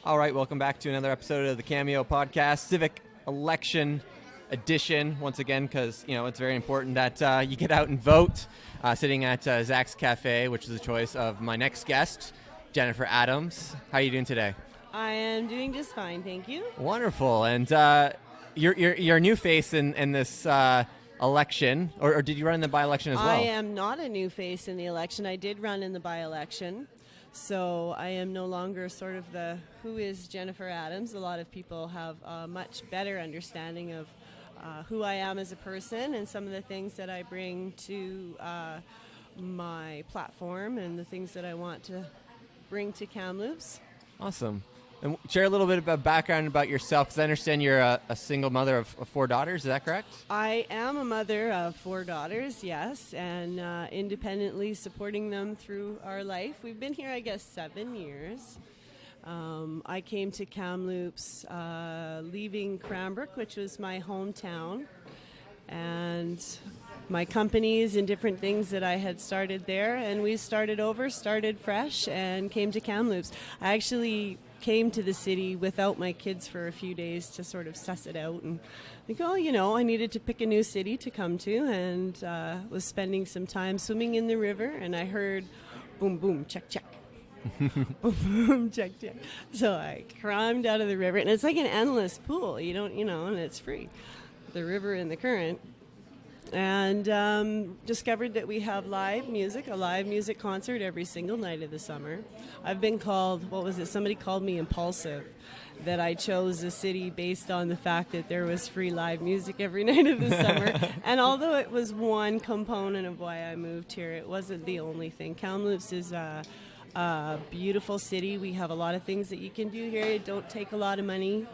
All right, welcome back to another episode of the Cameo podcast, Civic Election Edition. Once again, because it's very important that you get out and vote. Sitting at Zach's Cafe, which is the choice of my next guest, Jennifer Adams. How are you doing today? I am doing just fine, thank you. Wonderful, and you're a new face in this election, or did you run in the by-election as well? I am not a new face in the election. I did run in the by-election. So I am no longer sort of the who is Jennifer Adams. A lot of people have a much better understanding of who I am as a person and some of the things that I bring to my platform and the things that I want to bring to Kamloops. Awesome. And share a little bit about background about yourself, because I understand you're a single mother of 4 daughters. Is that correct? I am a mother of 4 daughters, yes, and independently supporting them through our life. We've been here, I guess, 7 years. I came to Kamloops leaving Cranbrook, which was my hometown, and my companies and different things that I had started there, and we started fresh, and came to Kamloops. I actually came to the city without my kids for a few days to sort of suss it out and think, I needed to pick a new city to come to, and was spending some time swimming in the river, and I heard boom, boom, check, check. Boom, boom, check, check. So I climbed out of the river, and it's like an endless pool. And it's free. The river and the current. And discovered that we have a live music concert every single night of the summer. I've been called, somebody called me impulsive, that I chose a city based on the fact that there was free live music every night of the summer. And although it was one component of why I moved here, it wasn't the only thing. Kamloops is a beautiful city. We have a lot of things that you can do here. It don't take a lot of money.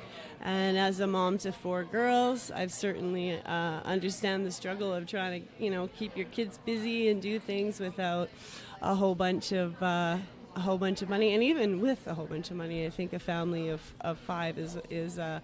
And as a mom to 4 girls, I've certainly understand the struggle of trying to, keep your kids busy and do things without a whole bunch of money. And even with a whole bunch of money, I think a family of 5 is a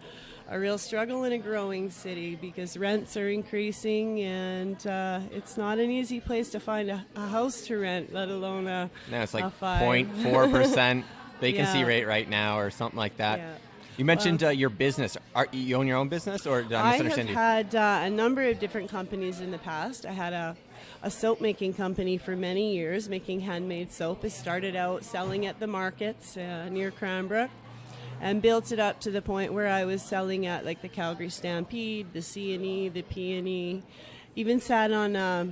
real struggle in a growing city, because rents are increasing, and it's not an easy place to find a house to rent, let alone a 0.4% vacancy rate right now, or something like that. Yeah. You mentioned your business. You own your own business, or did I misunderstand you? I have had a number of different companies in the past. I had a soap making company for many years, making handmade soap. I started out selling at the markets near Cranbrook, and built it up to the point where I was selling at like the Calgary Stampede, the C&E, the P&E. Even sat on a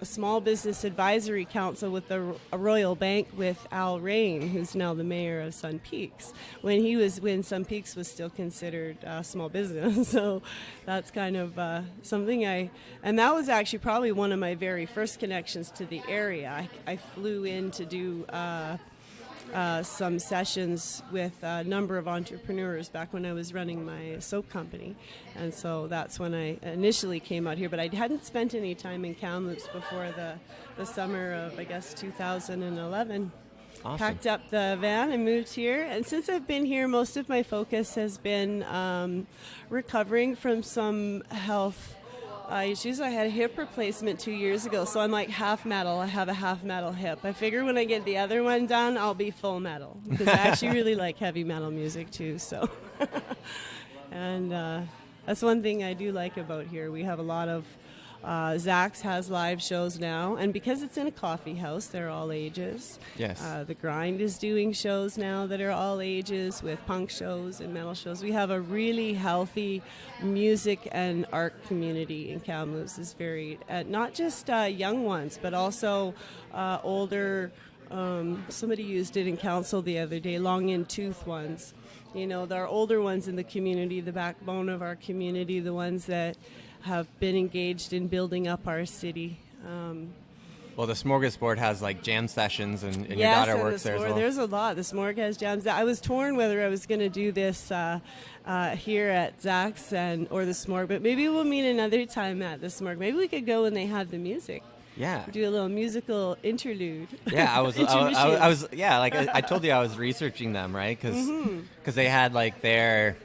small business advisory council with a Royal Bank with Al Rain, who's now the mayor of Sun Peaks, when Sun Peaks was still considered small business. So that's kind of something and that was actually probably one of my very first connections to the area. I flew in to do some sessions with a number of entrepreneurs back when I was running my soap company. And so that's when I initially came out here. But I hadn't spent any time in Kamloops before the summer of, I guess, 2011. Awesome. Packed up the van and moved here. And since I've been here, most of my focus has been recovering from some health issues. I had a hip replacement 2 years ago, so I'm like half metal. I have a half metal hip. I figure when I get the other one done, I'll be full metal, because I actually really like heavy metal music too. So, and that's one thing I do like about here. We have a lot of Zach's has live shows now, and because it's in a coffee house, they're all ages. Yes. The Grind is doing shows now that are all ages, with punk shows and metal shows. We have a really healthy music and art community in Kamloops. It's very, not just young ones, but also older. Somebody used it in council the other day, long in tooth ones. There are older ones in the community, the backbone of our community, the ones that have been engaged in building up our city. Well, the Smorgasbord has like jam sessions, and your yes, daughter works there as well. There's a lot. The Smorg has jams. I was torn whether I was going to do this here at Zach's or the Smorg, but maybe we'll meet another time at the Smorg. Maybe we could go when they have the music. Yeah. Do a little musical interlude. Yeah, I was I told you I was researching them, right? Because they had like their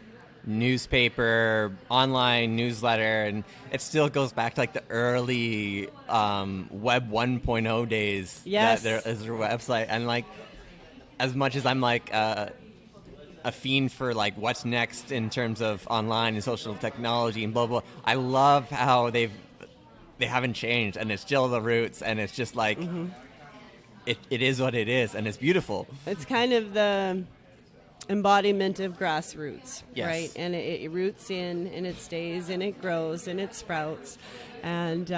newspaper, online newsletter, and it still goes back to like the early Web 1.0 days. Yes. That there is their website, and like as much as I'm like a fiend for like what's next in terms of online and social technology and blah blah. I love how they haven't changed, and it's still the roots, and it's just like it is what it is, and it's beautiful. It's kind of the embodiment of grassroots, yes. right? And it roots in, and it stays, and it grows, and it sprouts. And,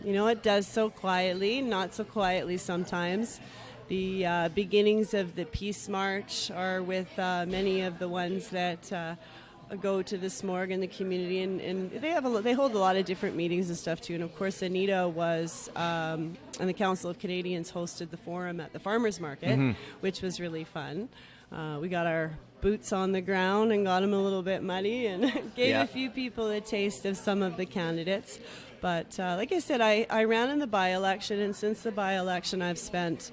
it does so quietly, not so quietly sometimes. The beginnings of the Peace March are with many of the ones that go to the Smorg in the community, and they hold a lot of different meetings and stuff too. And of course, Anita was, and the Council of Canadians hosted the forum at the Farmers Market, which was really fun. We got our boots on the ground and got them a little bit muddy, and gave a few people a taste of some of the candidates. But like I said, I ran in the by-election, and since the by-election, I've spent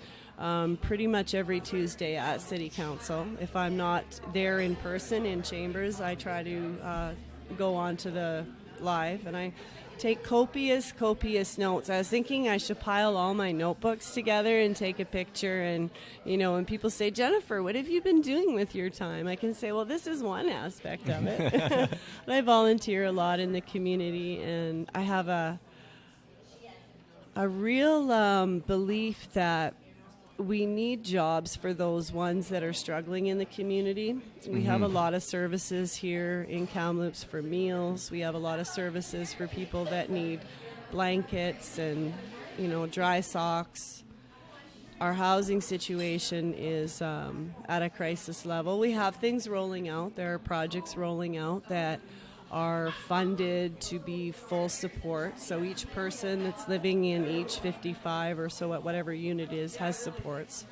pretty much every Tuesday at City Council. If I'm not there in person in chambers, I try to go on to the live, and I take copious notes. I was thinking I should pile all my notebooks together and take a picture, and when people say, Jennifer, what have you been doing with your time? I can say, well, this is one aspect of it. But I volunteer a lot in the community, and I have a real belief that we need jobs for those ones that are struggling in the community. We have a lot of services here in Kamloops for meals. We have a lot of services for people that need blankets and, dry socks. Our housing situation is at a crisis level. We have things rolling out. There are projects rolling out that are funded to be full support. So each person that's living in each 55 or so at whatever unit is has supports.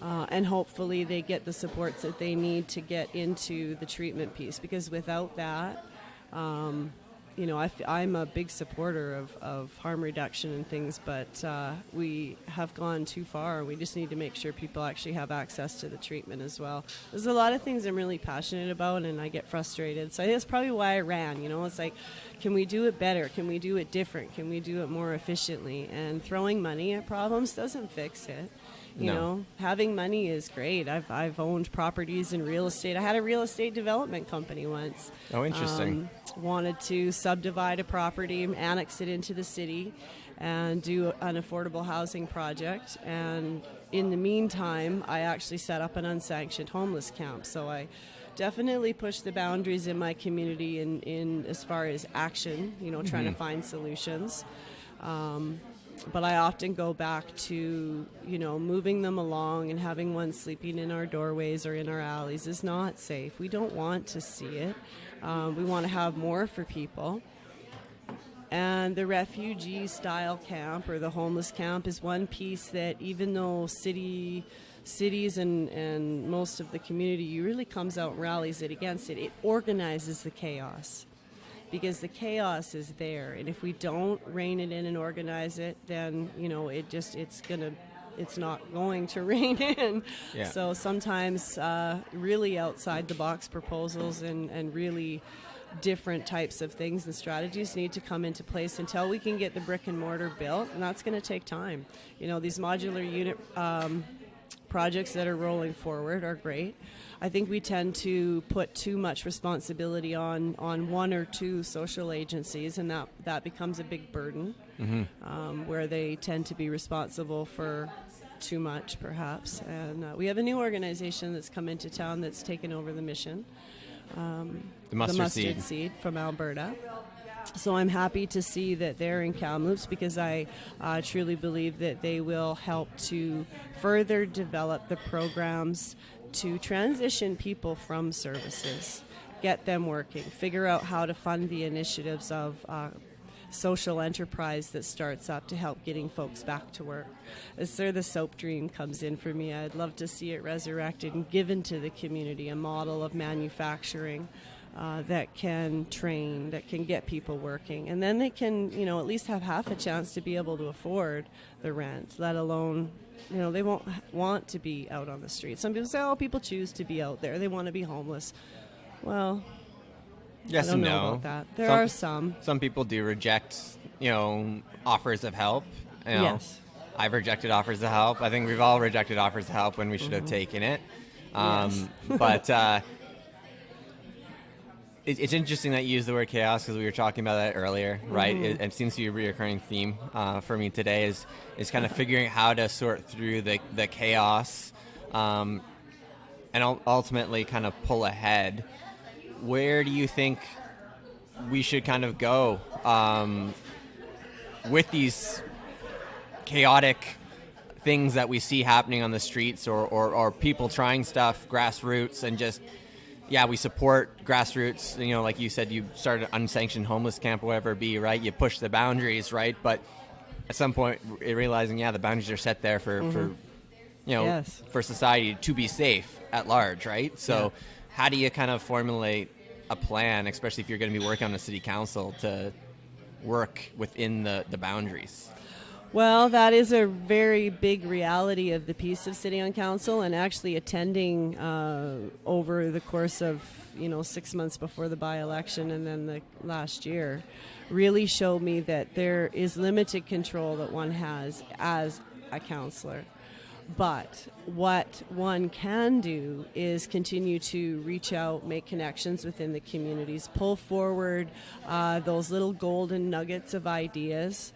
And hopefully they get the supports that they need to get into the treatment piece. Because without that, I'm a big supporter of harm reduction and things, but we have gone too far. We just need to make sure people actually have access to the treatment as well. There's a lot of things I'm really passionate about, and I get frustrated. So I think that's probably why I ran. It's like, can we do it better? Can we do it different? Can we do it more efficiently? And throwing money at problems doesn't fix it. Having money is great. I've owned properties in real estate. I had a real estate development company once. Oh, interesting. Wanted to subdivide a property, annex it into the city, and do an affordable housing project. And in the meantime, I actually set up an unsanctioned homeless camp. So I definitely pushed the boundaries in my community in as far as action, trying to find solutions. But I often go back to, moving them along, and having one sleeping in our doorways or in our alleys is not safe. We don't want to see it. We want to have more for people. And the refugee-style camp or the homeless camp is one piece that, even though cities and most of the community really comes out and rallies it against it, it organizes the chaos. Because the chaos is there, and if we don't rein it in and organize it, then it's not going to rein in. Yeah. So sometimes really outside the box proposals and really different types of things and strategies need to come into place until we can get the brick and mortar built, and that's going to take time. These modular unit projects that are rolling forward are great. I think we tend to put too much responsibility on one or two social agencies, and that becomes a big burden, where they tend to be responsible for too much, perhaps. And we have a new organization that's come into town that's taken over the mission, the Mustard Seed from Alberta. So I'm happy to see that they're in Kamloops, because I truly believe that they will help to further develop the programs to transition people from services, get them working, figure out how to fund the initiatives of social enterprise that starts up to help getting folks back to work. As where the soap dream comes in for me. I'd love to see it resurrected and given to the community, a model of manufacturing that can train, that can get people working. And then they can, at least have half a chance to be able to afford the rent, let alone, they won't want to be out on the street. Some people say, people choose to be out there. They want to be homeless. Well, yes, I don't and know no. about that. There are some. Some people do reject, offers of help. Yes. I've rejected offers of help. I think we've all rejected offers of help when we should have taken it. Yes. But it's interesting that you use the word chaos because we were talking about that earlier, right? It seems to be a reoccurring theme for me today is kind of figuring how to sort through the chaos and ultimately kind of pull ahead. Where do you think we should kind of go with these chaotic things that we see happening on the streets or people trying stuff, grassroots, and just, yeah, we support grassroots. You know, like you said, you started an unsanctioned homeless camp or whatever it be, right? You push the boundaries, right? But at some point, realizing, yeah, the boundaries are set there for you know, Yes. for society to be safe at large, right? So how do you kind of formulate a plan, especially if you're going to be working on a city council, to work within the boundaries? Well, that is a very big reality of the piece of City on Council, and actually attending over the course of 6 months before the by-election and then the last year really showed me that there is limited control that one has as a councillor. But what one can do is continue to reach out, make connections within the communities, pull forward those little golden nuggets of ideas,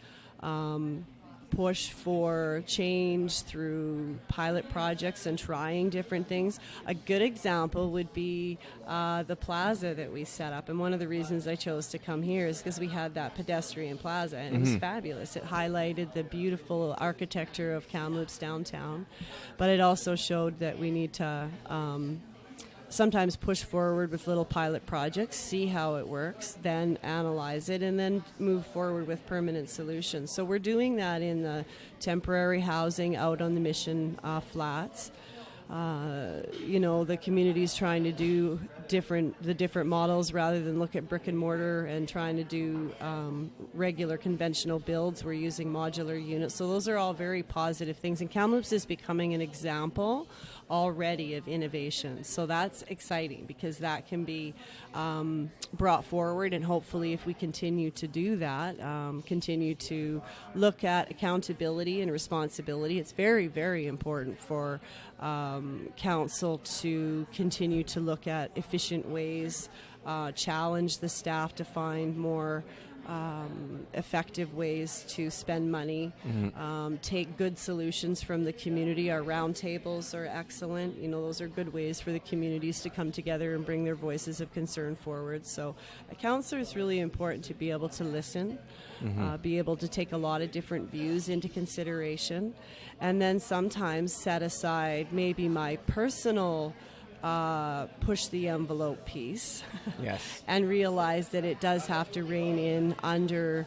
push for change through pilot projects and trying different things. A good example would be the plaza that we set up. And one of the reasons I chose to come here is because we had that pedestrian plaza, and it was fabulous. It highlighted the beautiful architecture of Kamloops downtown, but it also showed that we need to sometimes push forward with little pilot projects, see how it works, then analyze it, and then move forward with permanent solutions. So we're doing that in the temporary housing out on the Mission flats. The community's trying to do different models rather than look at brick and mortar and trying to do regular conventional builds. We're using modular units. So those are all very positive things. And Kamloops is becoming an example already of innovation. So that's exciting because that can be brought forward, and hopefully if we continue to do that, continue to look at accountability and responsibility. It's very, very important for council to continue to look at efficient ways, challenge the staff to find more effective ways to spend money, take good solutions from the community. Our roundtables are excellent. Those are good ways for the communities to come together and bring their voices of concern forward. So a councillor is really important to be able to listen, be able to take a lot of different views into consideration, and then sometimes set aside maybe my personal push the envelope piece. Yes. And realize that it does have to rein in under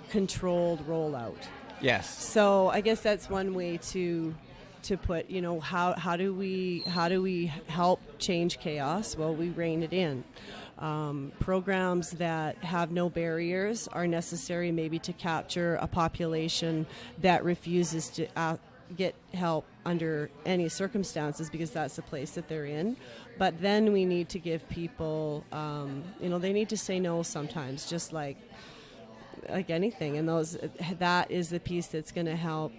controlled rollout. Yes. So I guess that's one way to put, how do we help change chaos? Well, we rein it in. Programs that have no barriers are necessary maybe to capture a population that refuses to get help under any circumstances because that's the place that they're in. But then we need to give people, they need to say no sometimes, just like anything. And that is the piece that's going to help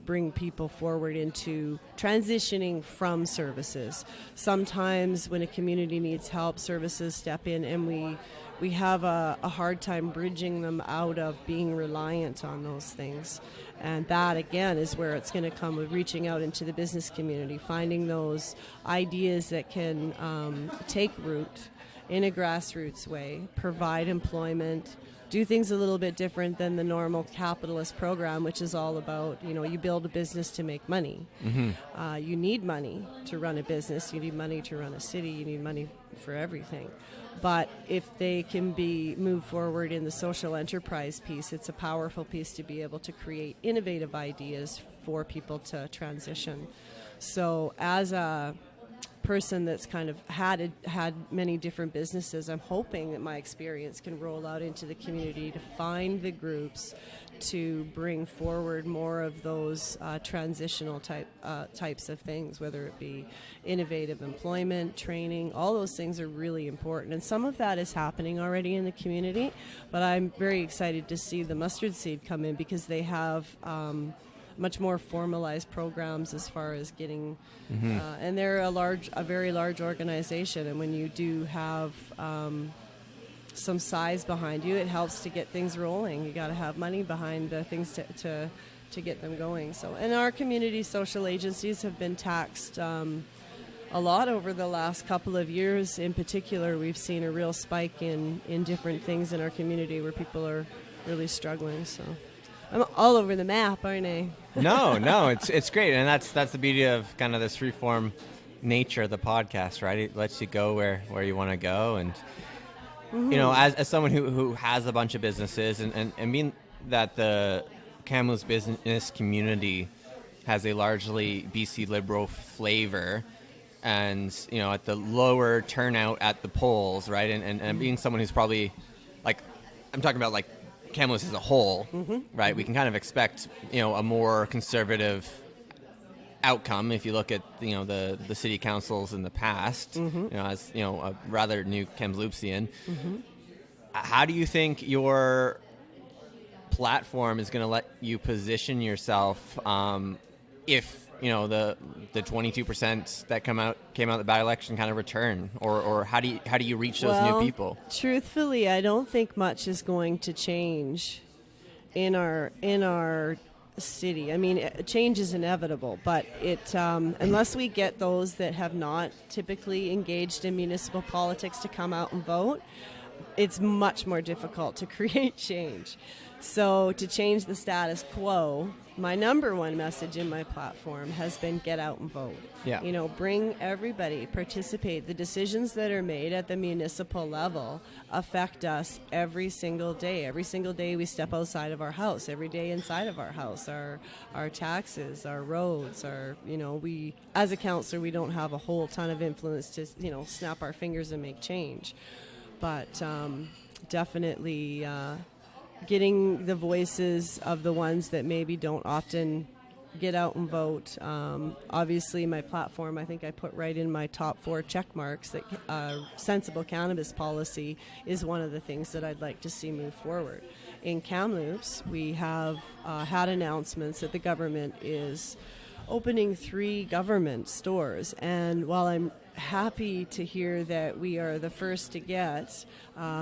bring people forward into transitioning from services. Sometimes when a community needs help, services step in, and we have a hard time bridging them out of being reliant on those things. And that, again, is where it's going to come with reaching out into the business community, finding those ideas that can take root in a grassroots way, provide employment, do things a little bit different than the normal capitalist program, which is all about, you build a business to make money. You need money to run a business. You need money to run a city. You need money for everything. But if they can be moved forward in the social enterprise piece, it's a powerful piece to be able to create innovative ideas for people to transition. So as a person that's kind of had many different businesses, I'm hoping that my experience can roll out into the community to find the groups to bring forward more of those transitional types of things, whether it be innovative employment, training. All those things are really important, and some of that is happening already in the community, but I'm very excited to see the mustard seed come in because they have much more formalized programs as far as getting, and they're a very large organization. And when you do have some size behind you, it helps to get things rolling. You got to have money behind the things to get them going. So, and our community social agencies have been taxed a lot over the last couple of years. In particular, we've seen a real spike in different things in our community where people are really struggling. So I'm all over the map, aren't I? No, it's great, and that's the beauty of kind of this freeform nature of the podcast, right? It lets you go where you want to go, and you know, as someone who has a bunch of businesses, and being that the Kamloops business community has a largely BC Liberal flavor, and you know, at the lower turnout at the polls, right? And being someone who's probably, like, I'm talking about like Kamloops as a whole, right? We can kind of expect, you know, a more conservative outcome if you look at, you know, the city councils in the past, you know, as, you know, a rather new Kamloopsian. How do you think your platform is going to let you position yourself if, you know, the 22% that came out the by-election kind of return, or how do you reach those new people? Truthfully, I don't think much is going to change in our city. I mean, change is inevitable, but it unless we get those that have not typically engaged in municipal politics to come out and vote, it's much more difficult to create change. So to change the status quo, my number one message in my platform has been get out and vote. Yeah. You know, bring everybody, participate. The decisions that are made at the municipal level affect us every single day. Every single day we step outside of our house, every day inside of our house, our taxes, our roads, you know, we, as a councillor, we don't have a whole ton of influence to, you know, snap our fingers and make change. But definitely getting the voices of the ones that maybe don't often get out and vote. Obviously, my platform, I think I put right in my top 4 check marks that sensible cannabis policy is one of the things that I'd like to see move forward. In Kamloops, we have had announcements that the government is opening 3 government stores, and while I'm happy to hear that we are the first to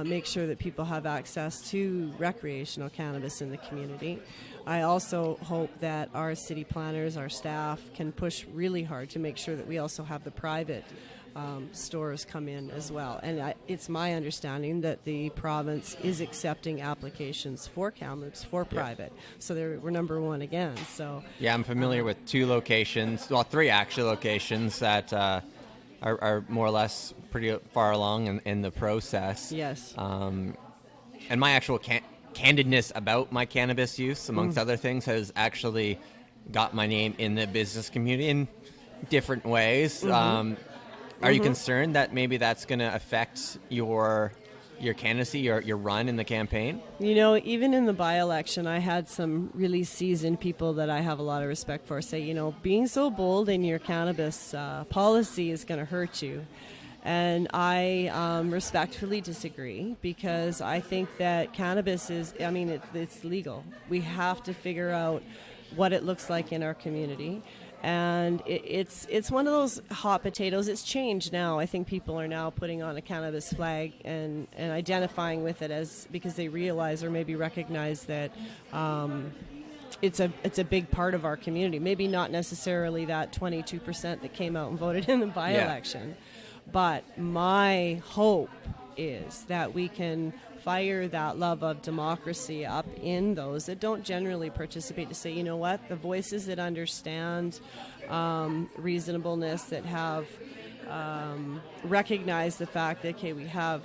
make sure that people have access to recreational cannabis in the community, I also hope that our city planners, our staff, can push really hard to make sure that we also have the private stores come in as well. And it's my understanding that the province is accepting applications for Kamloops for private. So we're number 1 again. So yeah, I'm familiar with 2 locations, well, 3 actually locations that are more or less pretty far along in the process. Yes. And my actual candidness about my cannabis use, amongst other things, has actually got my name in the business community in different ways. Are you concerned that maybe that's going to affect your candidacy, your run in the campaign? You know, even in the by-election, I had some really seasoned people that I have a lot of respect for say, you know, being so bold in your cannabis policy is going to hurt you. And I respectfully disagree, because I think that cannabis it's legal. We have to figure out what it looks like in our community. And it's one of those hot potatoes. It's changed now. I think people are now putting on a cannabis flag and identifying with it because they realize or maybe recognize that it's a big part of our community. Maybe not necessarily that 22% that came out and voted in the by-election. But my hope is that we can fire that love of democracy up in those that don't generally participate, to say, you know what, the voices that understand reasonableness, that have recognized the fact that, okay, we have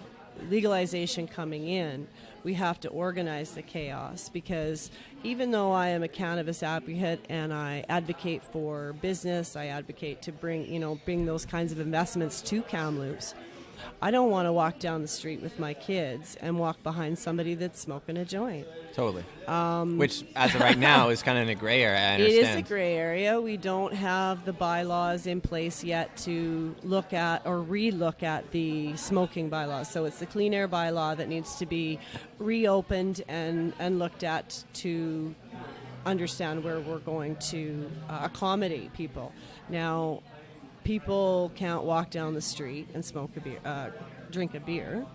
legalization coming in, we have to organize the chaos. Because even though I am a cannabis advocate and I advocate for business, I advocate to bring those kinds of investments to Kamloops, I don't want to walk down the street with my kids and walk behind somebody that's smoking a joint. Totally. Which, as of right now, is kind of in a gray area, I understand. It is a gray area. We don't have the bylaws in place yet to look at or re-look at the smoking bylaws. So it's the clean air bylaw that needs to be reopened and looked at to understand where we're going to accommodate people. Now, people can't walk down the street and drink a beer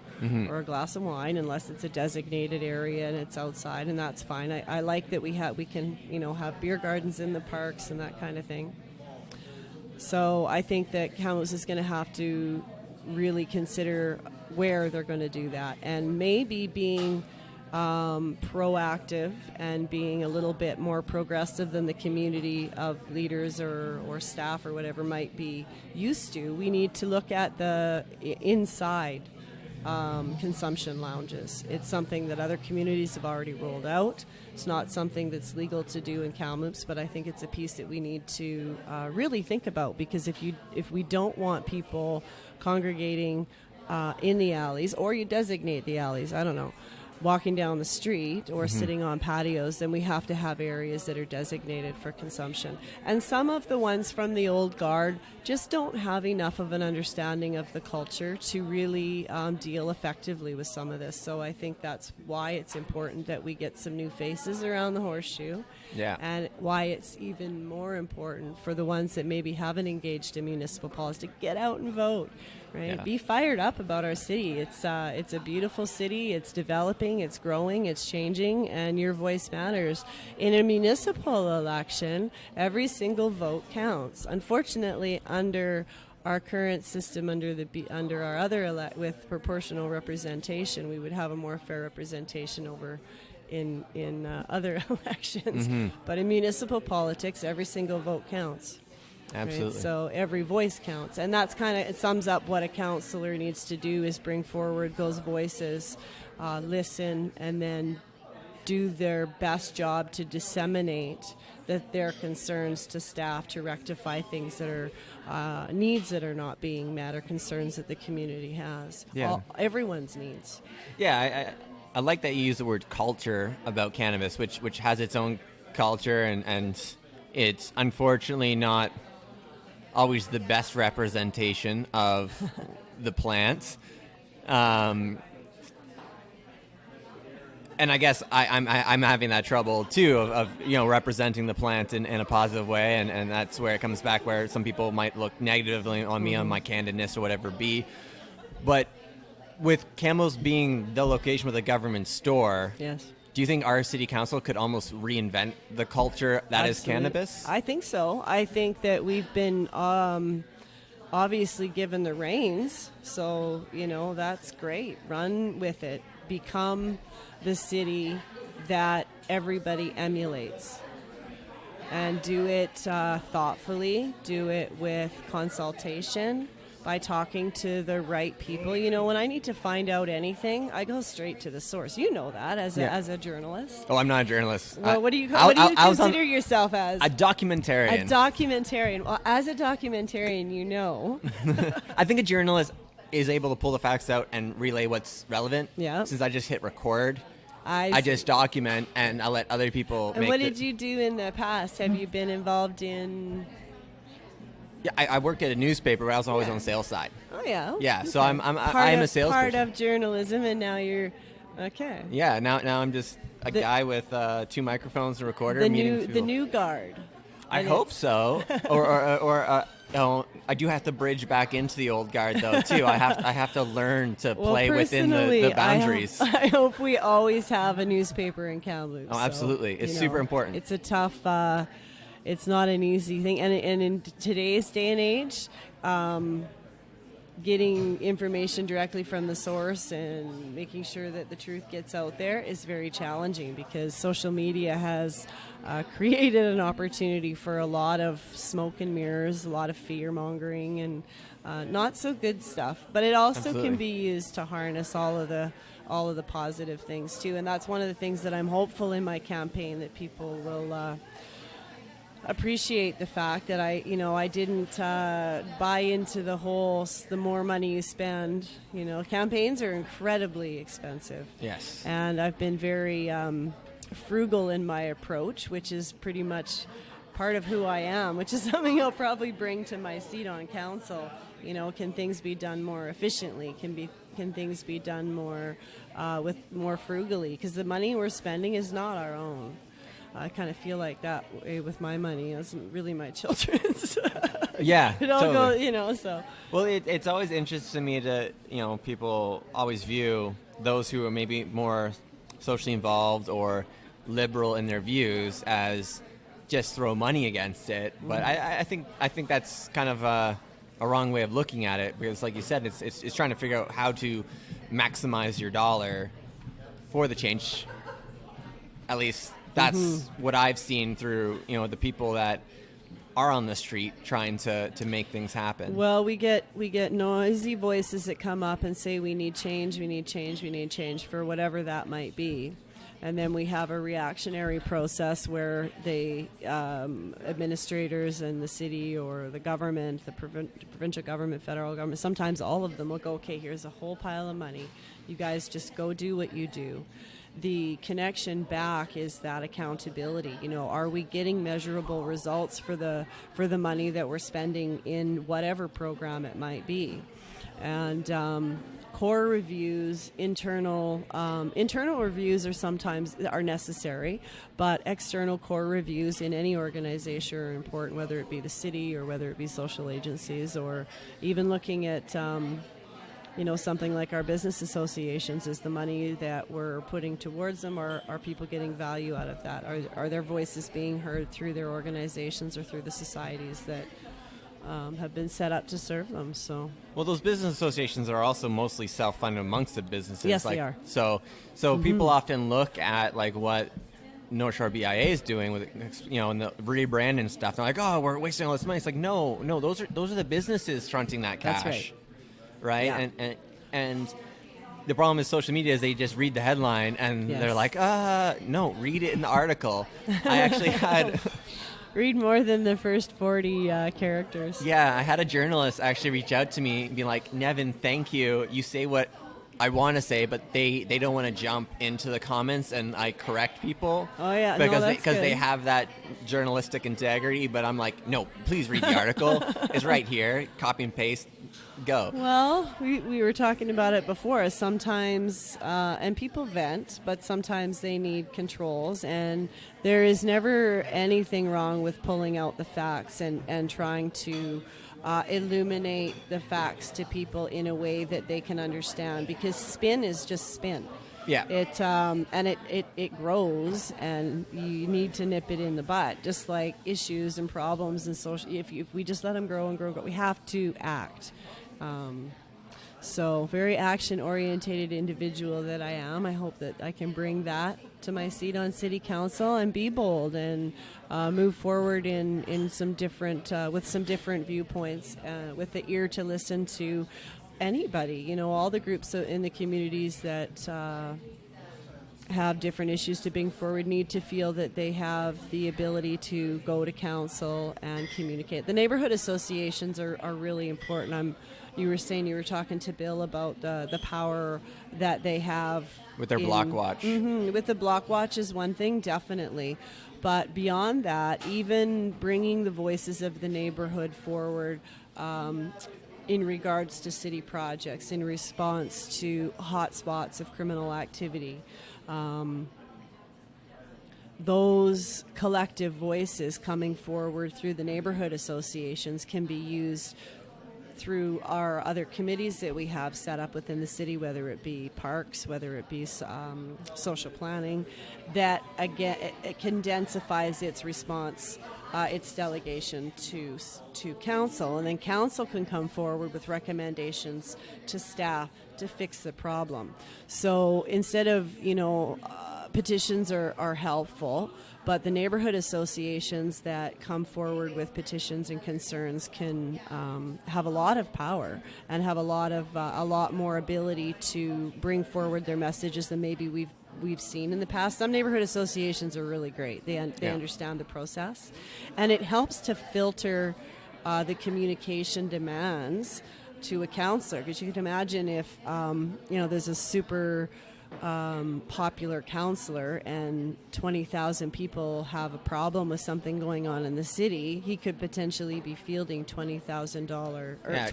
or a glass of wine unless it's a designated area and it's outside, and that's fine. I like that we can have beer gardens in the parks and that kind of thing. So I think that Kamloops is going to have to really consider where they're going to do that, and maybe being proactive and being a little bit more progressive than the community of leaders or staff or whatever might be used to. We need to look at the inside consumption lounges. It's something that other communities have already rolled out. It's not something that's legal to do in Kamloops, but I think it's a piece that we need to really think about, because if we don't want people congregating in the alleys, or you designate the alleys, I don't know, walking down the street or sitting on patios, then we have to have areas that are designated for consumption. And some of the ones from the old guard just don't have enough of an understanding of the culture to really deal effectively with some of this. So I think that's why it's important that we get some new faces around the horseshoe. Yeah. And why it's even more important for the ones that maybe haven't engaged in municipal politics to get out and vote. Right? Yeah. Be fired up about our city. It's a beautiful city. It's developing. It's growing. It's changing, and your voice matters. In a municipal election, every single vote counts. Unfortunately, under our current system, under our other with proportional representation, we would have a more fair representation over in other elections. But in municipal politics, every single vote counts. Absolutely. Right? So every voice counts, and that's it sums up what a councillor needs to do, is bring forward those voices, listen, and then do their best job to disseminate their concerns to staff, to rectify things that are needs that are not being met, or concerns that the community has. Yeah. Everyone's needs. Yeah, I like that you use the word culture about cannabis, which has its own culture, and it's unfortunately not always the best representation of the plant. And I guess I'm having that trouble too of representing the plant in a positive way, and that's where it comes back, where some people might look negatively on me on my candidness or whatever be. But with Kamloops being the location with a government store, Yes. do you think our city council could almost reinvent the culture that is cannabis? I think so. I think that we've been obviously given the reins, so that's great. Run with it. Become the city that everybody emulates, and do it thoughtfully. Do it with consultation, by talking to the right people. When I need to find out anything, I go straight to the source. You know that as a journalist. Oh, I'm not a journalist. Well, what do you consider yourself as? A documentarian. A documentarian. Well, as a documentarian, I think a journalist is able to pull the facts out and relay what's relevant. Yeah. Since I just hit record, I just document, and I let other people And what did you do in the past? Have you been involved in... Yeah, I worked at a newspaper, but I was always on the sales side. Oh, yeah. Yeah, okay. so I am a salesperson. Part of journalism, and now you're... Okay. Yeah, now I'm just a guy with 2 microphones and a recorder. The new guard. I hope so. or I do have to bridge back into the old guard, though, too. I have to learn to play within the boundaries. I hope we always have a newspaper in Kamloops. Oh, absolutely. It's super important. It's a tough... it's not an easy thing. And in today's day and age, getting information directly from the source and making sure that the truth gets out there is very challenging, because social media has created an opportunity for a lot of smoke and mirrors, a lot of fear-mongering, and not so good stuff. But it also can be used to harness all of the positive things, too. And that's one of the things that I'm hopeful in my campaign, that people will... appreciate the fact that I didn't buy into the more money you spend. Campaigns are incredibly expensive. Yes. And I've been very frugal in my approach, which is pretty much part of who I am, which is something I'll probably bring to my seat on council. Can things be done more efficiently? Can things be done more frugally? Because the money we're spending is not our own. I kind of feel like that way with my money. It's really my children's. Yeah, it all totally. goes, so. Well, it's always interesting to me to, people always view those who are maybe more socially involved or liberal in their views as just throw money against it. But I think that's kind of a wrong way of looking at it, because like you said, it's trying to figure out how to maximize your dollar for the change. At least that's what I've seen through, the people that are on the street trying to make things happen. Well, we get noisy voices that come up and say we need change for whatever that might be. And then we have a reactionary process where the administrators and the city or the government, the provincial government, federal government, sometimes all of them will go, okay, here's a whole pile of money. You guys just go do what you do. The connection back is that accountability. Are we getting measurable results for the money that we're spending in whatever program it might be? And core reviews, internal reviews are necessary, but external core reviews in any organization are important, whether it be the city or whether it be social agencies, or even looking at something like our business associations. Is the money that we're putting towards them, or are people getting value out of that? Are their voices being heard through their organizations or through the societies that have been set up to serve them? So, well, those business associations are also mostly self-funded amongst the businesses. Yes, they are. So people often look at like what North Shore BIA is doing with, and the rebrand and stuff. They're like, oh, we're wasting all this money. It's like, no, those are the businesses fronting that cash. That's right? Yeah. And the problem is social media is they just read the headline and they're like, no, read it in the article. I actually had... Read more than the first 40 characters. Yeah, I had a journalist actually reach out to me and be like, Nevin, thank you. You say what I want to say, but they don't want to jump into the comments and I correct people. Oh, yeah. Because they have that journalistic integrity. But I'm like, no, please read the article. It's right here. Copy and paste. Go. Well, we were talking about it before. Sometimes, and people vent, but sometimes they need controls. And there is never anything wrong with pulling out the facts and trying to illuminate the facts to people in a way that they can understand, because spin is just spin. Yeah. It grows, and you need to nip it in the bud. Just like issues and problems and social, if we just let them grow and grow, we have to act. So very action-orientated individual that I am. I hope that I can bring that to my seat on City Council and be bold and move forward in some different with some different viewpoints, with the ear to listen to anybody. All the groups in the communities that have different issues to bring forward need to feel that they have the ability to go to council and communicate. The neighborhood associations are really important. You were talking to Bill about the power that they have with their block watch. With the block watch is one thing, definitely. But beyond that, even bringing the voices of the neighborhood forward in regards to city projects, in response to hotspots of criminal activity. Those collective voices coming forward through the neighborhood associations can be used through our other committees that we have set up within the city, whether it be parks, whether it be social planning, that again it condensifies its response, its delegation to council, and then council can come forward with recommendations to staff to fix the problem. So instead of petitions are helpful, but the neighborhood associations that come forward with petitions and concerns can have a lot of power and have a lot more ability to bring forward their messages than maybe we've seen in the past. Some neighborhood associations are really great. They understand the process, and it helps to filter the communication demands to a councillor, because you can imagine if there's a super popular councillor and 20,000 people have a problem with something going on in the city, he could potentially be fielding $20,000 or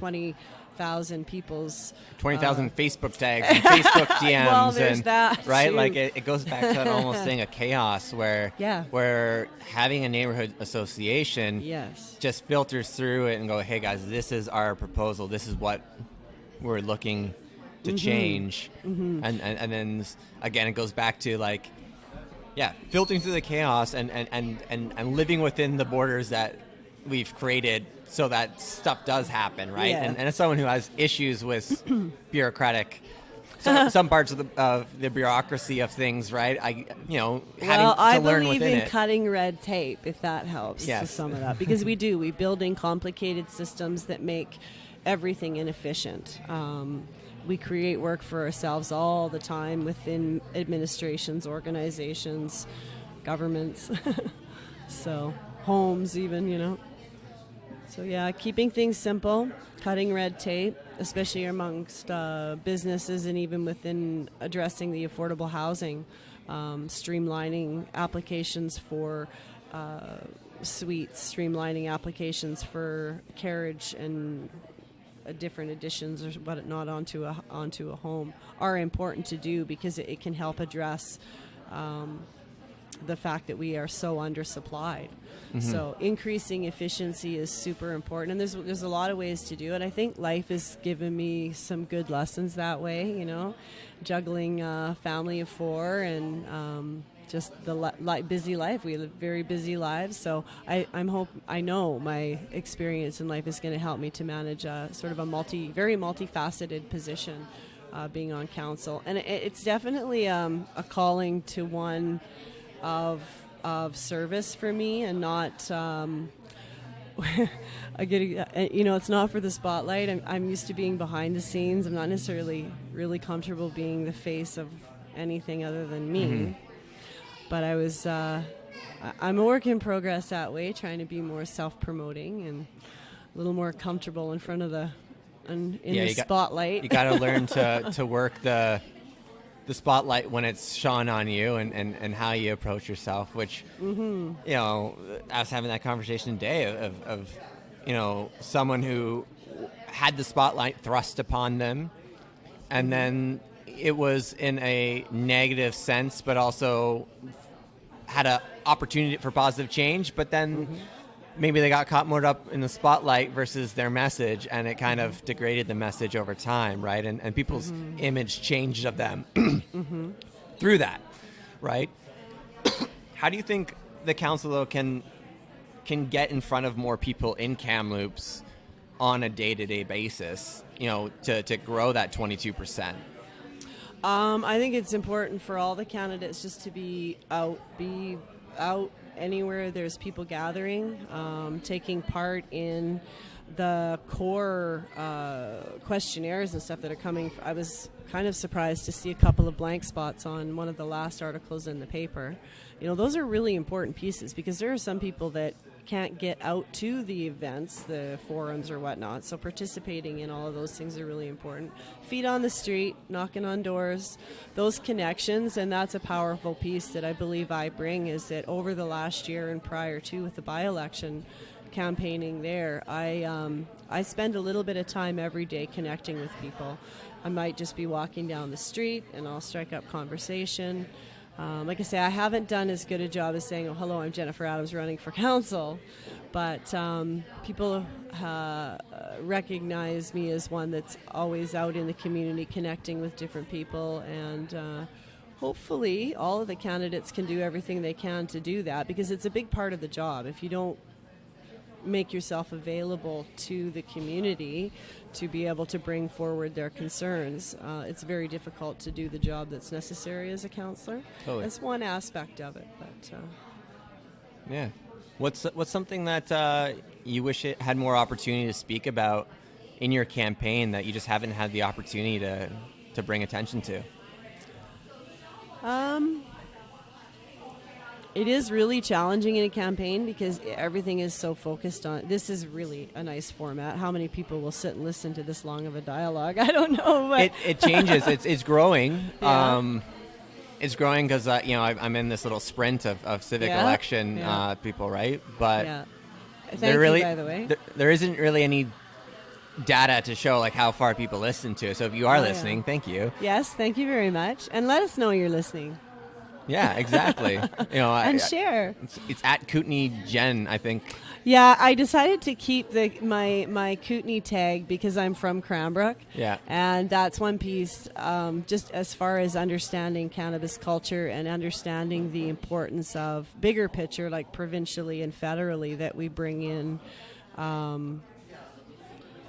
20,000 people's 20,000 Facebook tags and Facebook DMs. Well, there's and that right, too. like it goes back to that almost thing of chaos where Yeah. where having a neighborhood association Yes. just filters through it and go, hey guys, this is our proposal. This is what we're looking to change. And then again, it goes back to like, yeah, filtering through the chaos and living within the borders that we've created so that stuff does happen, right? Yeah. And as someone who has issues with bureaucratic, some parts of the bureaucracy of things, right? Having to learn believe within in it. cutting red tape, if that helps Yes. to sum it up, because we building complicated systems that make everything inefficient. We create work for ourselves all the time within administrations, organizations, governments, so homes even, So yeah, keeping things simple, cutting red tape, especially amongst businesses and even within addressing the affordable housing, streamlining applications for suites, streamlining applications for carriage and different additions or whatnot onto a home are important to do because it can help address the fact that we are so undersupplied. So increasing efficiency is super important, and there's a lot of ways to do it. I think life has given me some good lessons that way, juggling a family of 4 and just the busy life. We live very busy lives, so I know my experience in life is going to help me to manage sort of a very multifaceted position, being on council, and it's definitely a calling to one of service for me, and not it's not for the spotlight. I'm used to being behind the scenes. I'm not necessarily really comfortable being the face of anything other than me. But I'm a work in progress that way, trying to be more self-promoting and a little more comfortable in front of the spotlight. You got to learn to work the spotlight when it's shone on you and how you approach yourself, which, I was having that conversation today of someone who had the spotlight thrust upon them, and then it was in a negative sense, but also had an opportunity for positive change, but then maybe they got caught more up in the spotlight versus their message, and it kind of degraded the message over time, right? And people's image changed of them through that, right? How do you think the council, though, can get in front of more people in Kamloops on a day-to-day basis, to grow that 22%? I think it's important for all the candidates just to be out anywhere there's people gathering, taking part in the core questionnaires and stuff that are coming. I was kind of surprised to see a couple of blank spots on one of the last articles in the paper. Those are really important pieces, because there are some people that can't get out to the events, the forums or whatnot, so participating in all of those things are really important. Feet on the street, knocking on doors, those connections, and that's a powerful piece that I believe I bring, is that over the last year and prior to with the by-election campaigning there, I spend a little bit of time every day connecting with people. I might just be walking down the street and I'll strike up conversation. Like I say, I haven't done as good a job as saying, "Oh, hello, I'm Jennifer Adams running for council," but people recognize me as one that's always out in the community connecting with different people, and hopefully all of the candidates can do everything they can to do that, because it's a big part of the job. If you don't make yourself available to the community to be able to bring forward their concerns, it's very difficult to do the job that's necessary as a councillor. Totally. That's one aspect of it. But yeah, what's something that you wish it had more opportunity to speak about in your campaign that you just haven't had the opportunity to bring attention to? It is really challenging in a campaign because everything is so focused on. This is really a nice format. How many people will sit and listen to this long of a dialogue? I don't know. But it changes. It's growing. Yeah. It's growing because I'm in this little sprint of civic election people, right? But yeah. there Thank you, by the way. There isn't really any data to show like how far people listen to it. So if you are listening, thank you. Yes, thank you very much. And let us know you're listening. Yeah, exactly. And share. It's at Kootenai Jen, I think. Yeah, I decided to keep my Kootenai tag because I'm from Cranbrook. Yeah. And that's one piece, just as far as understanding cannabis culture and understanding the importance of bigger picture, like provincially and federally, that we bring in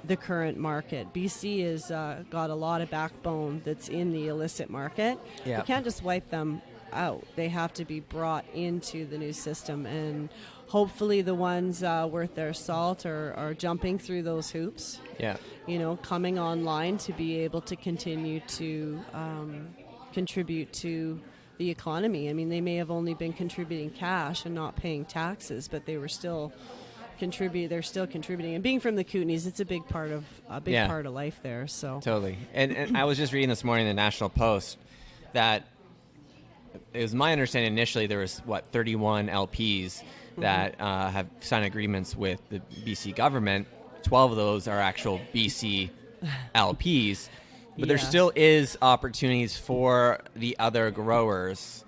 the current market. BC has got a lot of backbone that's in the illicit market. Yeah. You can't just wipe them out. They have to be brought into the new system, and hopefully the ones worth their salt are jumping through those hoops. Yeah. Coming online to be able to continue to contribute to the economy. I mean, they may have only been contributing cash and not paying taxes, but they were still they're still contributing, and being from the Kootenays, it's a big part of life there. So totally. And I was just reading this morning in the National Post that it was my understanding initially there was 31 LPs that have signed agreements with the BC government. 12 of those are actual BC LPs, but there still is opportunities for the other growers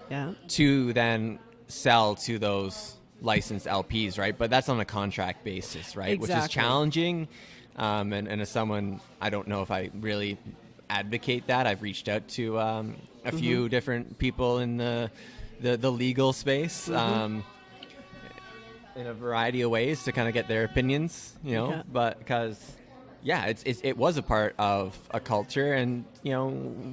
to then sell to those licensed LPs, right? But that's on a contract basis, right? Exactly. Which is challenging. And as someone, I don't know if I really advocate that. I've reached out to a few different people in the legal space in a variety of ways to kind of get their opinions, but because it was a part of a culture, and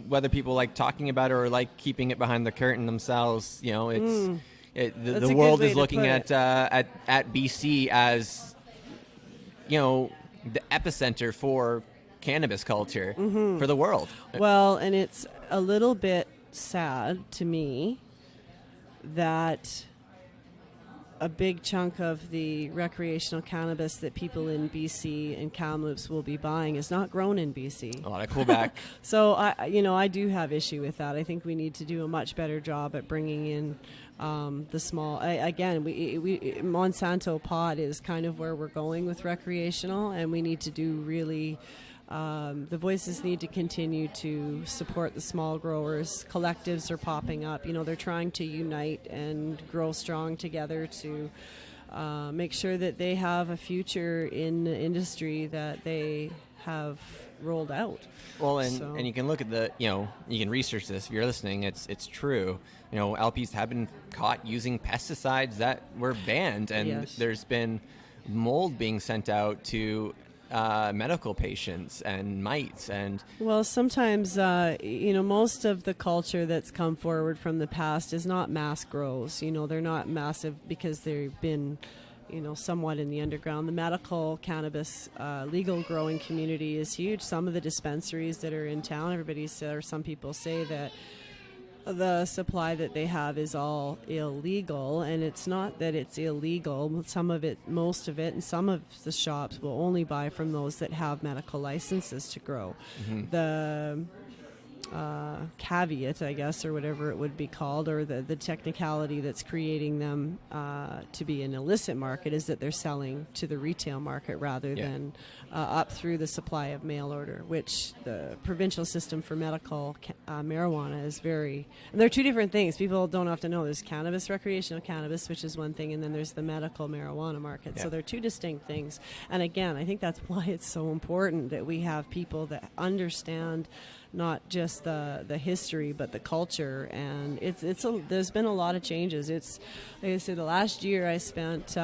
whether people like talking about it or like keeping it behind the curtain themselves, it's the world is looking at BC as the epicenter for cannabis culture for the world. Well, and it's a little bit sad to me that a big chunk of the recreational cannabis that people in BC and Kamloops will be buying is not grown in BC. A lot of Quebec. So I do have issue with that. I think we need to do a much better job at bringing in the small. Monsanto pod is kind of where we're going with recreational, and we need to do really. The voices need to continue to support the small growers. Collectives are popping up. They're trying to unite and grow strong together to make sure that they have a future in the industry that they have rolled out. Well, and you can look at you can research this if you're listening. It's true. LPs have been caught using pesticides that were banned, and there's been mold being sent out to medical patients and mites. And well, sometimes most of the culture that's come forward from the past is not mass grows. They're not massive because they've been somewhat in the underground. The medical cannabis legal growing community is huge. Some of the dispensaries that are in town, some people say that the supply that they have is all illegal, and it's not that it's illegal. Most of it, and some of the shops will only buy from those that have medical licenses to grow. The caveat, I guess, or whatever it would be called, or the technicality that's creating them to be an illicit market is that they're selling to the retail market rather than up through the supply of mail order, which the provincial system for medical marijuana is very... And they're two different things. People don't have to know. There's cannabis, recreational cannabis, which is one thing, and then there's the medical marijuana market. Yeah. So they're two distinct things. And again, I think that's why it's so important that we have people that understand not just the history, but the culture. And there's been a lot of changes. It's, like I said, the last year I spent...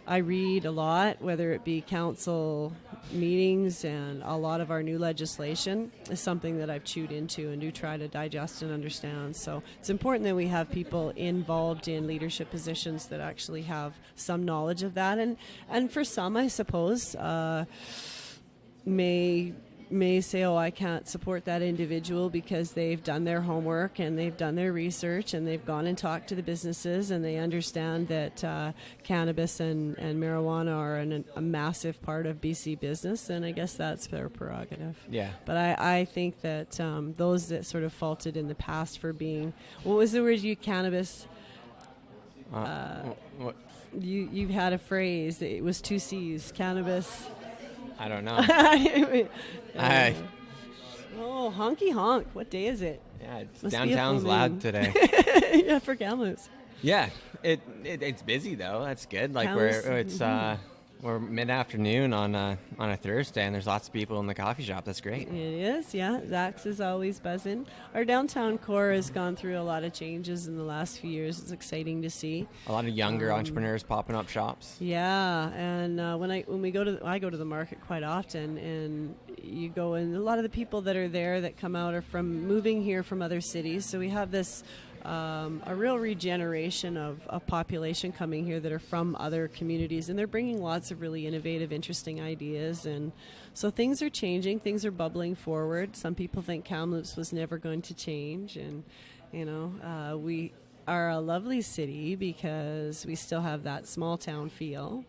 I read a lot, whether it be council meetings, and a lot of our new legislation is something that I've chewed into and do try to digest and understand. So it's important that we have people involved in leadership positions that actually have some knowledge of that. And for some, I suppose, may say, I can't support that individual because they've done their homework and they've done their research and they've gone and talked to the businesses and they understand that cannabis and marijuana are a massive part of BC business, and I guess that's their prerogative. Yeah. But I think that those that sort of faulted in the past for being, what was the word cannabis? What? You've had a phrase, it was two C's, cannabis... I don't know. Oh, honky honk. What day is it? Yeah, downtown's loud today. Yeah, for Kamloops. Yeah, it's busy though. That's good. Like we're mid-afternoon on a Thursday, and there's lots of people in the coffee shop. That's great. It is, yeah. Zach's is always buzzing. Our downtown core has gone through a lot of changes in the last few years. It's exciting to see. A lot of younger entrepreneurs popping up shops. Yeah, and I go to the market quite often, and you go in. A lot of the people that are there that come out are from moving here from other cities. So we have this. A real regeneration of population coming here that are from other communities, and they're bringing lots of really innovative, interesting ideas, and so things are changing, things are bubbling forward. Some people think Kamloops was never going to change, and we are a lovely city because we still have that small town feel,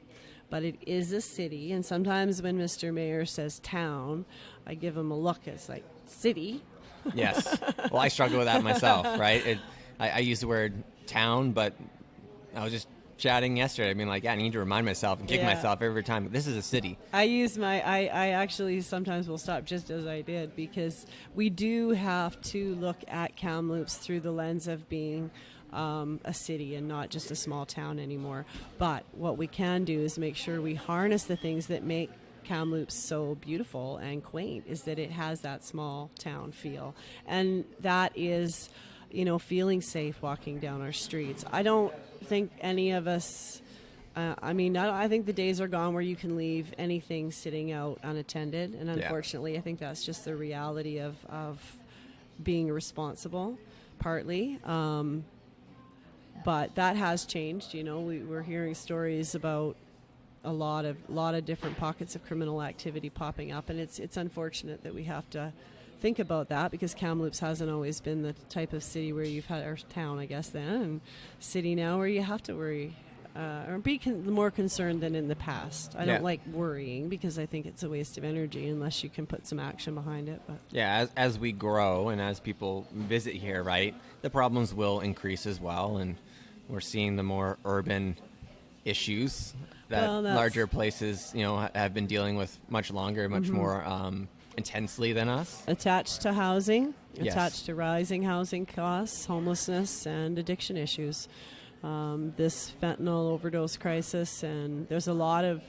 but it is a city, and sometimes when Mr. Mayor says town, I give him a look. It's like, city? Yes. Well, I struggle with that myself, right? I use the word town, but I was just chatting yesterday. I mean, like, I need to remind myself and kick myself every time. This is a city. I actually sometimes will stop just as I did, because we do have to look at Kamloops through the lens of being a city and not just a small town anymore. But what we can do is make sure we harness the things that make Kamloops so beautiful and quaint, is that it has that small town feel. And that is, feeling safe walking down our streets. I don't think any of us, I think the days are gone where you can leave anything sitting out unattended. And unfortunately, I think that's just the reality of being responsible, partly. But that has changed. We're hearing stories about a lot of different pockets of criminal activity popping up, and it's unfortunate that we have to think about that, because Kamloops hasn't always been the type of city where you've had, or town, I guess, then, and city now where you have to worry or be more concerned than in the past. I don't like worrying, because I think it's a waste of energy unless you can put some action behind it. But yeah, as we grow and as people visit here, right, the problems will increase as well, and we're seeing the more urban issues that larger places, have been dealing with much longer, much more intensely than us. Attached to housing, attached to rising housing costs, homelessness, and addiction issues. This fentanyl overdose crisis, and there's a lot of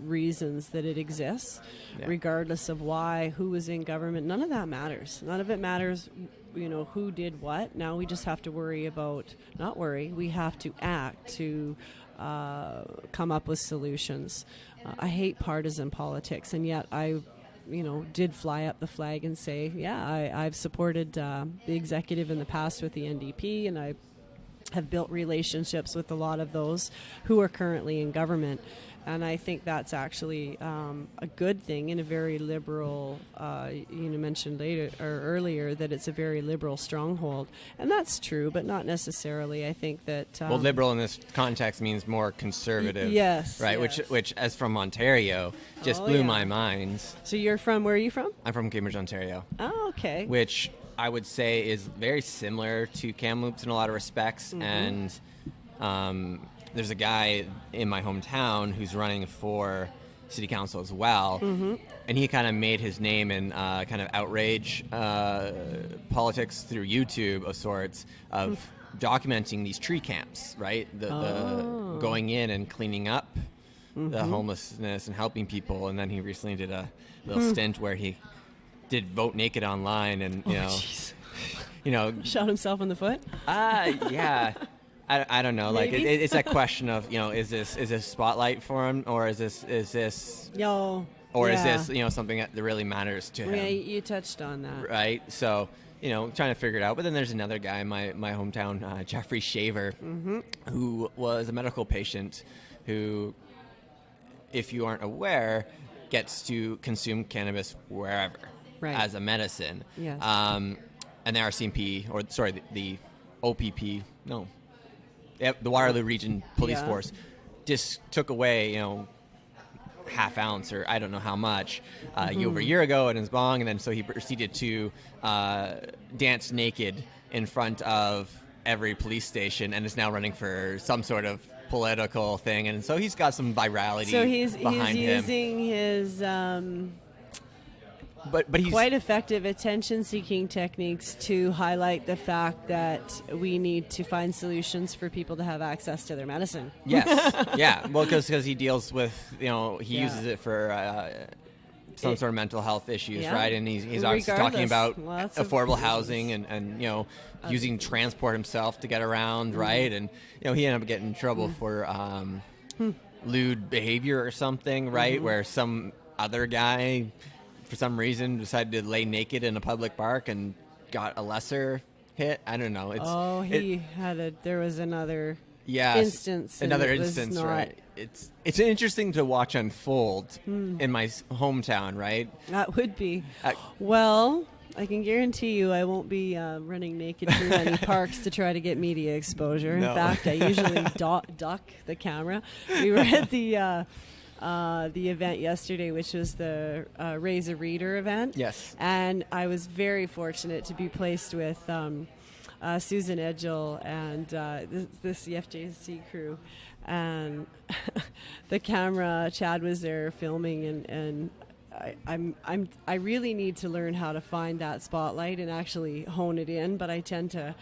reasons that it exists, regardless of who is in government. None of that matters. None of it matters, who did what. Now we just have to we have to act to come up with solutions. I hate partisan politics, and yet I did fly up the flag and say, I've supported the executive in the past with the NDP, and I have built relationships with a lot of those who are currently in government. And I think that's actually a good thing in a very liberal, mentioned earlier that it's a very liberal stronghold. And that's true, but not necessarily. I think that... well, liberal in this context means more conservative. Yes. Right, yes. Which as from Ontario, just blew my mind. So where are you from? I'm from Cambridge, Ontario. Oh, okay. Which I would say is very similar to Kamloops in a lot of respects. And... there's a guy in my hometown who's running for city council as well, and he kind of made his name in kind of outrage politics through YouTube of sorts, of documenting these tree camps, right? The going in and cleaning up the homelessness and helping people. And then he recently did a little stint where he did vote naked online, and shot himself in the foot. Yeah. I don't know. Maybe? Like it's that question of is this spotlight for him, or is this is this something that really matters to him? Yeah, you touched on that, right? So trying to figure it out. But then there's another guy in my hometown, Jeffrey Shaver, who was a medical patient who, if you aren't aware, gets to consume cannabis wherever as a medicine. Yes. And the RCMP, the OPP, the Waterloo Region Police Force just took away, half ounce or I don't know how much over a year ago in his bong, and then so he proceeded to dance naked in front of every police station, and is now running for some sort of political thing, and so he's got some virality So he's behind him. using his But he's quite effective attention-seeking techniques to highlight the fact that we need to find solutions for people to have access to their medicine. Yes, yeah. Well, because he deals with, he uses it for some sort of mental health issues, right? And he's obviously talking about affordable housing and using transport himself to get around, right? And he ended up getting in trouble for lewd behavior or something, right? Where some other guy, for some reason, decided to lay naked in a public park and got a lesser hit. I don't know. There was another instance. Another instance, right? It's interesting to watch unfold in my hometown, right? That would be. Well, I can guarantee you I won't be running naked through any parks to try to get media exposure. No. In fact, I usually duck the camera. We were at the event yesterday, which was the Raise a Reader event. Yes. And I was very fortunate to be placed with Susan Edgell and this CFJC crew. And the camera, Chad was there filming, and I really need to learn how to find that spotlight and actually hone it in, but I tend to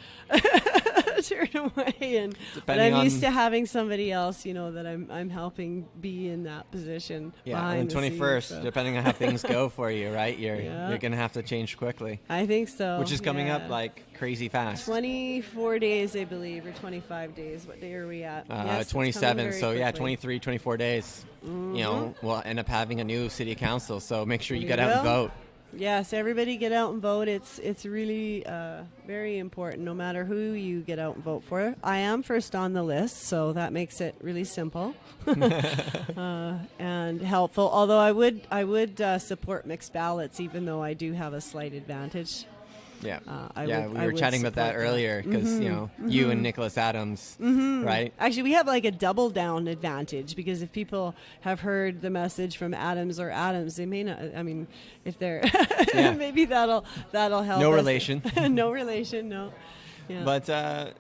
turn away. But I'm used to having somebody else, that I'm helping be in that position. Yeah, on the 21st, so. Depending on how things go for you, right? You're going to have to change quickly. I think so. Which is coming up like crazy fast. 24 days, I believe, or 25 days. What day are we at? 27. So quickly. 23, 24 days. Mm-hmm. We'll end up having a new city council. So make sure you get out and vote. Yes, everybody get out and vote. It's really very important, no matter who you get out and vote for. I am first on the list, so that makes it really simple and helpful. Although I would support mixed ballots, even though I do have a slight advantage. Yeah, we were chatting about that earlier because you and Nicholas Adams, right? Actually, we have like a double down advantage because if people have heard the message from Adams, they may not. I mean, if they're maybe that'll help. No relation. No relation. No. Yeah. But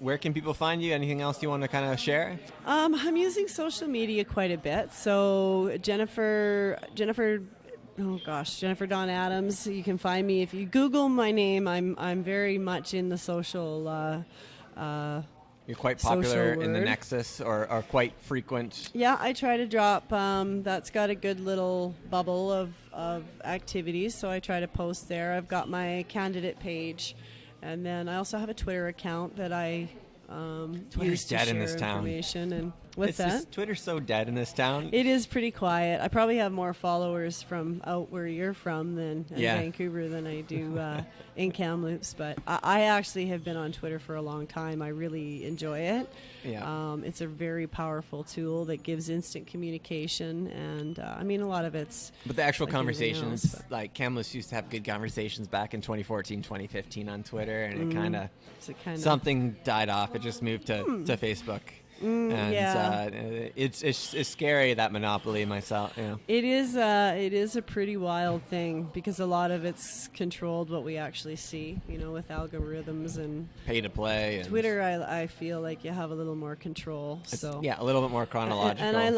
where can people find you? Anything else you want to kind of share? I'm using social media quite a bit. So Jennifer Dawn Adams. You can find me if you Google my name. I'm very much in the social. You're quite popular in the Nexus, or quite frequent. Yeah, I try to drop. That's got a good little bubble of activities, so I try to post there. I've got my candidate page, and then I also have a Twitter account that I. Twitter's dead in this town. And what's that? Twitter's so dead in this town. It is pretty quiet. I probably have more followers from out where you're from in Vancouver than I do in Kamloops. But I actually have been on Twitter for a long time. I really enjoy it. Yeah. It's a very powerful tool that gives instant communication, and a lot of it's. But the actual conversations, like Kamloops used to have good conversations back in 2014, 2015 on Twitter, and it kind of something died off. It just moved to Facebook. It's scary, that monopoly myself. It is a pretty wild thing because a lot of it's controlled what we actually see, with algorithms and pay to play. And Twitter, I feel like you have a little more control. A little bit more chronological. And I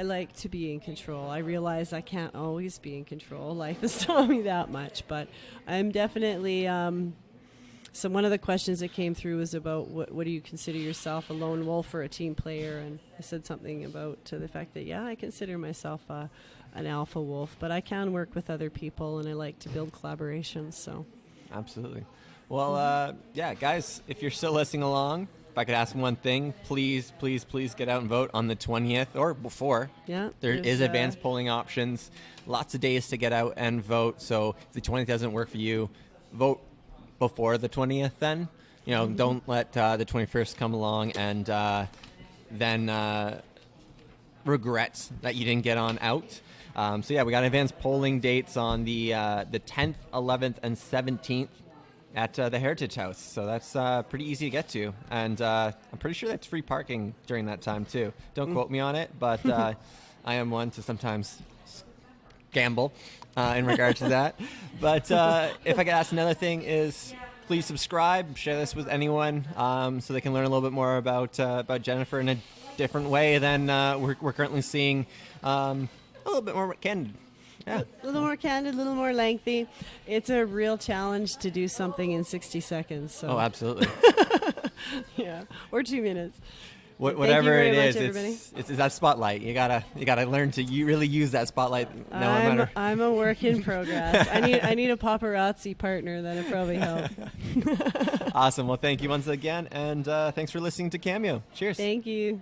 like to be in control. I realize I can't always be in control. Life has taught me that much, but I'm definitely. So one of the questions that came through was about what do you consider yourself, a lone wolf or a team player? And I said something about to the fact that, I consider myself an alpha wolf, but I can work with other people, and I like to build collaborations. So, absolutely. Well, guys, if you're still listening along, if I could ask one thing, please, please, please get out and vote on the 20th or before. Yeah. There is advanced polling options. Lots of days to get out and vote. So if the 20th doesn't work for you, vote before the 20th then. Don't let the 21st come along and then regret that you didn't get on out. We got advanced polling dates on the 10th, 11th, and 17th at the Heritage House. So that's pretty easy to get to. And I'm pretty sure that's free parking during that time too. Don't quote me on it, but I am one to sometimes gamble in regard to that. But if I could ask another thing is, please subscribe, share this with anyone, so they can learn a little bit more about Jennifer in a different way than we're currently seeing. A little bit more candid. Yeah. A little more candid, a little more lengthy. It's a real challenge to do something in 60 seconds. So. Oh, absolutely. Yeah, or 2 minutes. Whatever it is, much, it's that spotlight. You gotta learn to really use that spotlight. I'm a work in progress. I need a paparazzi partner. That'd probably help. Awesome. Well, thank you once again, and thanks for listening to Cameo. Cheers. Thank you.